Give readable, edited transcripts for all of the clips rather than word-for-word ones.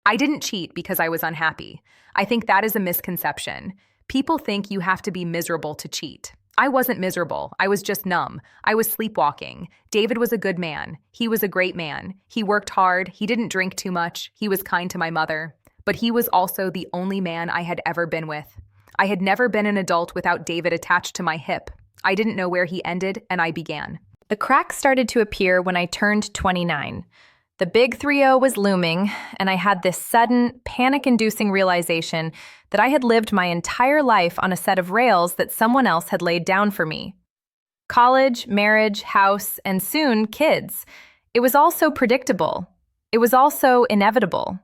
I didn't cheat because I was unhappy. I think that is a misconception. People think you have to be miserable to cheat. I wasn't miserable. I was just numb. I was sleepwalking. David was a good man. He was a great man. He worked hard. He didn't drink too much. He was kind to my mother. But he was also the only man I had ever been with. I had never been an adult without David attached to my hip. I didn't know where he ended, and I began. The cracks started to appear when I turned 29. The big 3-0 was looming, and I had this sudden, panic-inducing realization that I had lived my entire life on a set of rails that someone else had laid down for me. College, marriage, house, and soon kids. It was all so predictable. It was all so inevitable.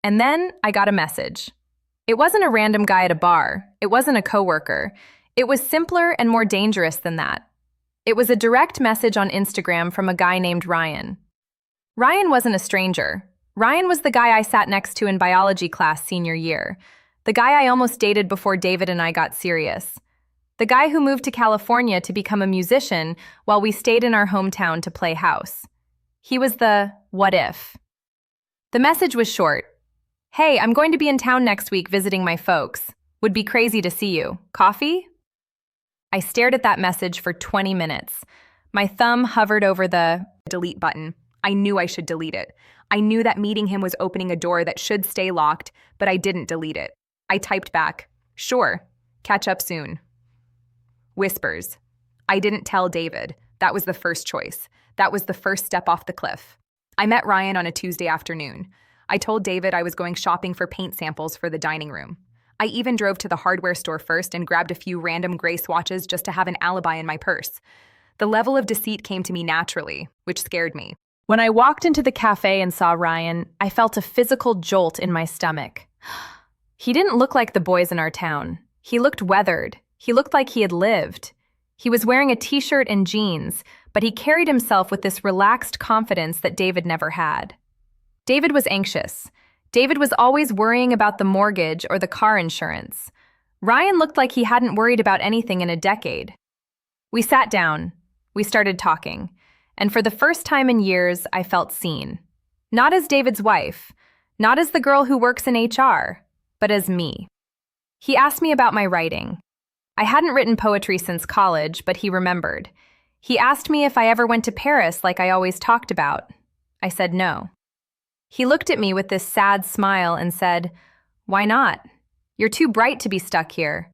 And then I got a message. It wasn't a random guy at a bar. It wasn't a coworker. It was simpler and more dangerous than that. It was a direct message on Instagram from a guy named Ryan. Ryan wasn't a stranger. Ryan was the guy I sat next to in biology class senior year. The guy I almost dated before David and I got serious. The guy who moved to California to become a musician while we stayed in our hometown to play house. He was the what if. The message was short. Hey, I'm going to be in town next week visiting my folks. Would be crazy to see you. Coffee? I stared at that message for 20 minutes. My thumb hovered over the delete button. I knew I should delete it. I knew that meeting him was opening a door that should stay locked, but I didn't delete it. I typed back, sure, catch up soon. Whispers. I didn't tell David. That was the first choice. That was the first step off the cliff. I met Ryan on a Tuesday afternoon. I told David I was going shopping for paint samples for the dining room. I even drove to the hardware store first and grabbed a few random gray swatches just to have an alibi in my purse. The level of deceit came to me naturally, which scared me. When I walked into the cafe and saw Ryan, I felt a physical jolt in my stomach. He didn't look like the boys in our town. He looked weathered. He looked like he had lived. He was wearing a t-shirt and jeans, but he carried himself with this relaxed confidence that David never had. David was anxious. David was always worrying about the mortgage or the car insurance. Ryan looked like he hadn't worried about anything in a decade. We sat down. We started talking. And for the first time in years, I felt seen. Not as David's wife, not as the girl who works in HR, but as me. He asked me about my writing. I hadn't written poetry since college, but he remembered. He asked me if I ever went to Paris like I always talked about. I said no. He looked at me with this sad smile and said, "Why not? You're too bright to be stuck here."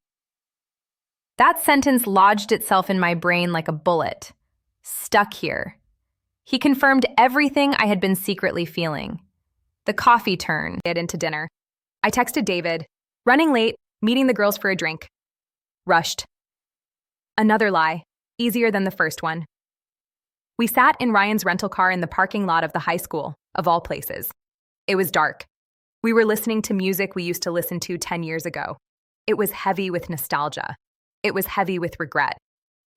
That sentence lodged itself in my brain like a bullet. Stuck here. He confirmed everything I had been secretly feeling. The coffee turned into dinner. I texted David, running late, meeting the girls for a drink. Rushed. Another lie, easier than the first one. We sat in Ryan's rental car in the parking lot of the high school, of all places. It was dark. We were listening to music we used to listen to 10 years ago. It was heavy with nostalgia. It was heavy with regret.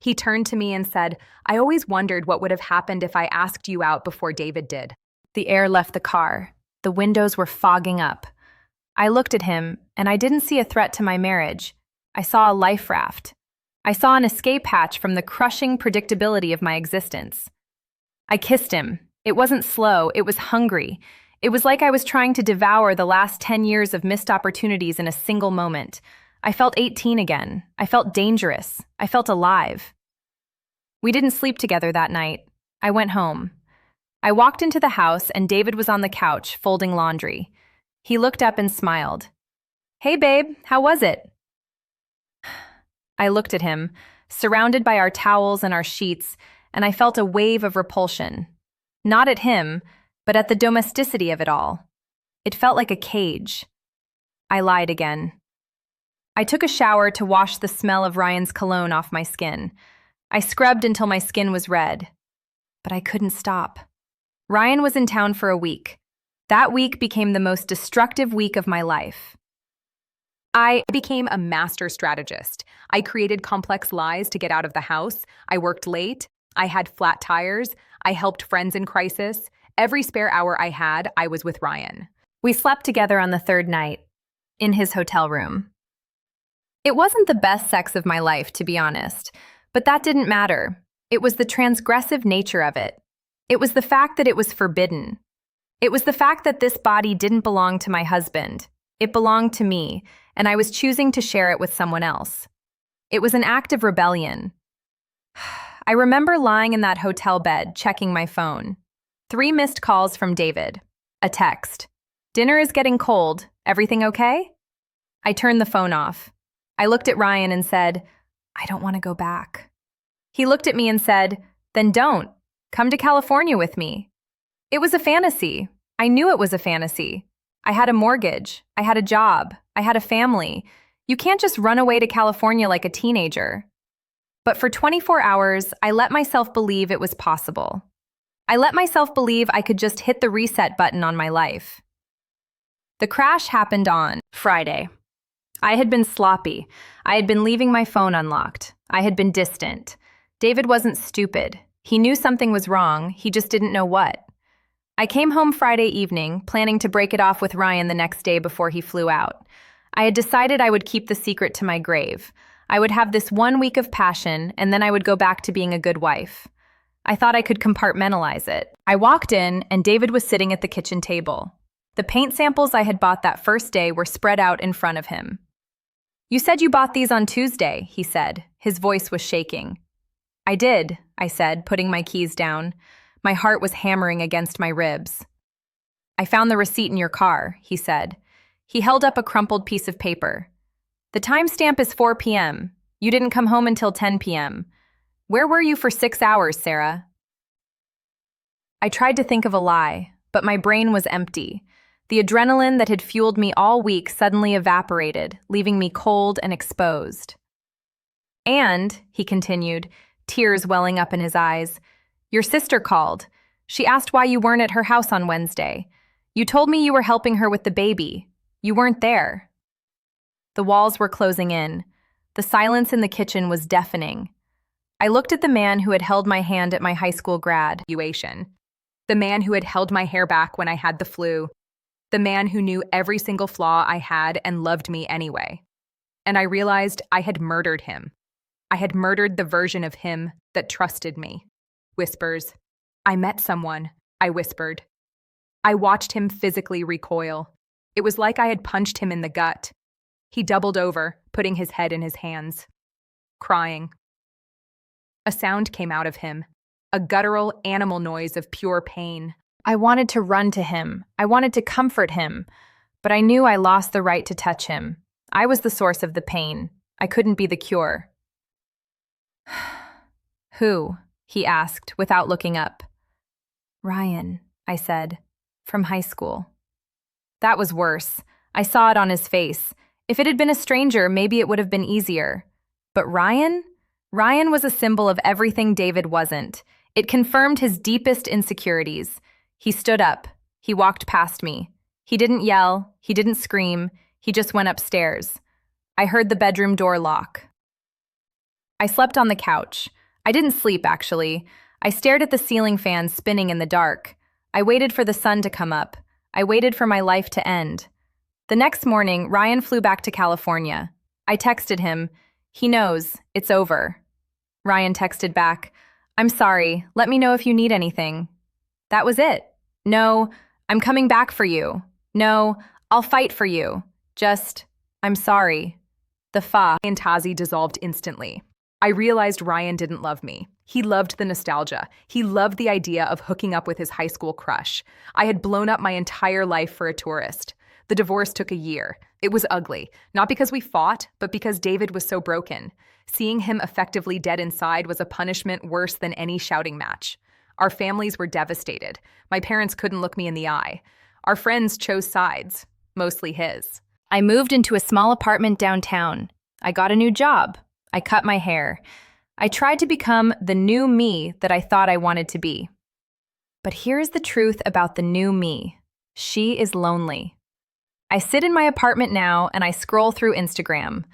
He turned to me and said, "I always wondered what would have happened if I asked you out before David did." The air left the car. The windows were fogging up. I looked at him, and I didn't see a threat to my marriage. I saw a life raft. I saw an escape hatch from the crushing predictability of my existence. I kissed him. It wasn't slow, it was hungry. It was like I was trying to devour the last 10 years of missed opportunities in a single moment. I felt 18 again. I felt dangerous. I felt alive. We didn't sleep together that night. I went home. I walked into the house and David was on the couch, folding laundry. He looked up and smiled. "Hey babe, how was it?" I looked at him, surrounded by our towels and our sheets, and I felt a wave of repulsion. Not at him, but at the domesticity of it all. It felt like a cage. I lied again. I took a shower to wash the smell of Ryan's cologne off my skin. I scrubbed until my skin was red. But I couldn't stop. Ryan was in town for a week. That week became the most destructive week of my life. I became a master strategist. I created complex lies to get out of the house. I worked late. I had flat tires. I helped friends in crisis. Every spare hour I had, I was with Ryan. We slept together on the third night, in his hotel room. It wasn't the best sex of my life, to be honest, but that didn't matter. It was the transgressive nature of it. It was the fact that it was forbidden. It was the fact that this body didn't belong to my husband. It belonged to me, and I was choosing to share it with someone else. It was an act of rebellion. I remember lying in that hotel bed, checking my phone. 3 missed calls from David. A text. "Dinner is getting cold. Everything okay?" I turned the phone off. I looked at Ryan and said, "I don't want to go back." He looked at me and said, "Then don't. Come to California with me." It was a fantasy. I knew it was a fantasy. I had a mortgage. I had a job. I had a family. You can't just run away to California like a teenager. But for 24 hours, I let myself believe it was possible. I let myself believe I could just hit the reset button on my life. The crash happened on Friday. I had been sloppy. I had been leaving my phone unlocked. I had been distant. David wasn't stupid. He knew something was wrong, he just didn't know what. I came home Friday evening, planning to break it off with Ryan the next day before he flew out. I had decided I would keep the secret to my grave. I would have this 1 week of passion, and then I would go back to being a good wife. I thought I could compartmentalize it. I walked in, and David was sitting at the kitchen table. The paint samples I had bought that first day were spread out in front of him. "You said you bought these on Tuesday," he said. His voice was shaking. "I did," I said, putting my keys down. My heart was hammering against my ribs. "I found the receipt in your car," he said. He held up a crumpled piece of paper. "The timestamp is 4 p.m. You didn't come home until 10 p.m. Where were you for 6 hours, Sarah?" I tried to think of a lie, but my brain was empty. The adrenaline that had fueled me all week suddenly evaporated, leaving me cold and exposed. "And," he continued, tears welling up in his eyes, "your sister called. She asked why you weren't at her house on Wednesday. You told me you were helping her with the baby. You weren't there." The walls were closing in. The silence in the kitchen was deafening. I looked at the man who had held my hand at my high school graduation. The man who had held my hair back when I had the flu. The man who knew every single flaw I had and loved me anyway. And I realized I had murdered him. I had murdered the version of him that trusted me. Whispers. "I met someone," I whispered. I watched him physically recoil. It was like I had punched him in the gut. He doubled over, putting his head in his hands, crying. A sound came out of him, a guttural animal noise of pure pain. I wanted to run to him. I wanted to comfort him, but I knew I lost the right to touch him. I was the source of the pain. I couldn't be the cure. "Who?" he asked, without looking up. "Ryan," I said, "from high school." That was worse. I saw it on his face. If it had been a stranger, maybe it would have been easier. But Ryan? Ryan was a symbol of everything David wasn't. It confirmed his deepest insecurities. He stood up. He walked past me. He didn't yell. He didn't scream. He just went upstairs. I heard the bedroom door lock. I slept on the couch. I didn't sleep, actually. I stared at the ceiling fan spinning in the dark. I waited for the sun to come up. I waited for my life to end. The next morning, Ryan flew back to California. I texted him. "He knows. It's over." Ryan texted back, "I'm sorry. Let me know if you need anything." That was it. No, "I'm coming back for you." No, "I'll fight for you." Just, "I'm sorry." The fa and Tazi dissolved instantly. I realized Ryan didn't love me. He loved the nostalgia. He loved the idea of hooking up with his high school crush. I had blown up my entire life for a tourist. The divorce took a year. It was ugly, not because we fought, but because David was so broken. Seeing him effectively dead inside was a punishment worse than any shouting match. Our families were devastated. My parents couldn't look me in the eye. Our friends chose sides, mostly his. I moved into a small apartment downtown. I got a new job. I cut my hair. I tried to become the new me that I thought I wanted to be. But here's the truth about the new me. She is lonely. I sit in my apartment now and I scroll through Instagram.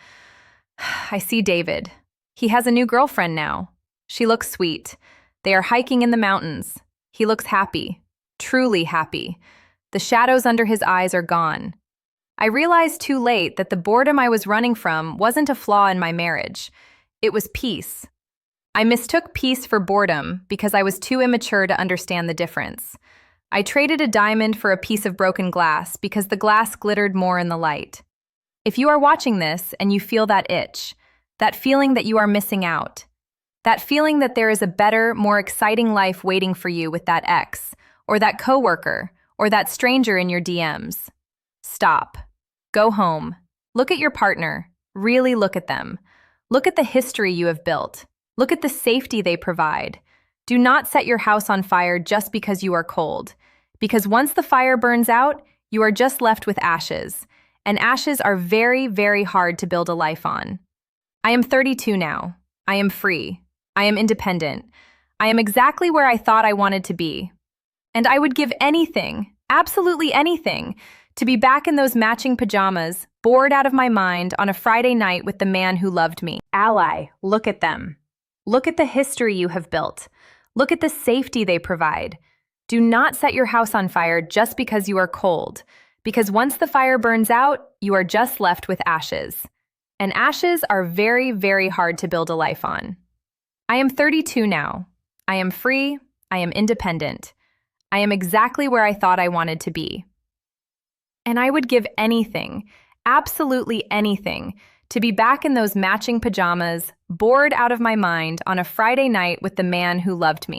I see David. He has a new girlfriend now. She looks sweet. They are hiking in the mountains. He looks happy, truly happy. The shadows under his eyes are gone. I realized too late that the boredom I was running from wasn't a flaw in my marriage. It was peace. I mistook peace for boredom because I was too immature to understand the difference. I traded a diamond for a piece of broken glass because the glass glittered more in the light. If you are watching this and you feel that itch, that feeling that you are missing out, that feeling that there is a better, more exciting life waiting for you with that ex, or that coworker, or that stranger in your DMs, stop. Go home. Look at your partner. Really look at them. Look at the history you have built. Look at the safety they provide. Do not set your house on fire just because you are cold. Because once the fire burns out, you are just left with ashes. And ashes are very, very hard to build a life on. I am 32 now. I am free. I am independent. I am exactly where I thought I wanted to be. And I would give anything, absolutely anything, to be back in those matching pajamas, bored out of my mind on a Friday night with the man who loved me. Ally, look at them. Look at the history you have built. Look at the safety they provide. Do not set your house on fire just because you are cold, because once the fire burns out, you are just left with ashes. And ashes are very, very hard to build a life on. I am 32 now. I am free. I am independent. I am exactly where I thought I wanted to be. And I would give anything, absolutely anything, to be back in those matching pajamas, bored out of my mind on a Friday night with the man who loved me.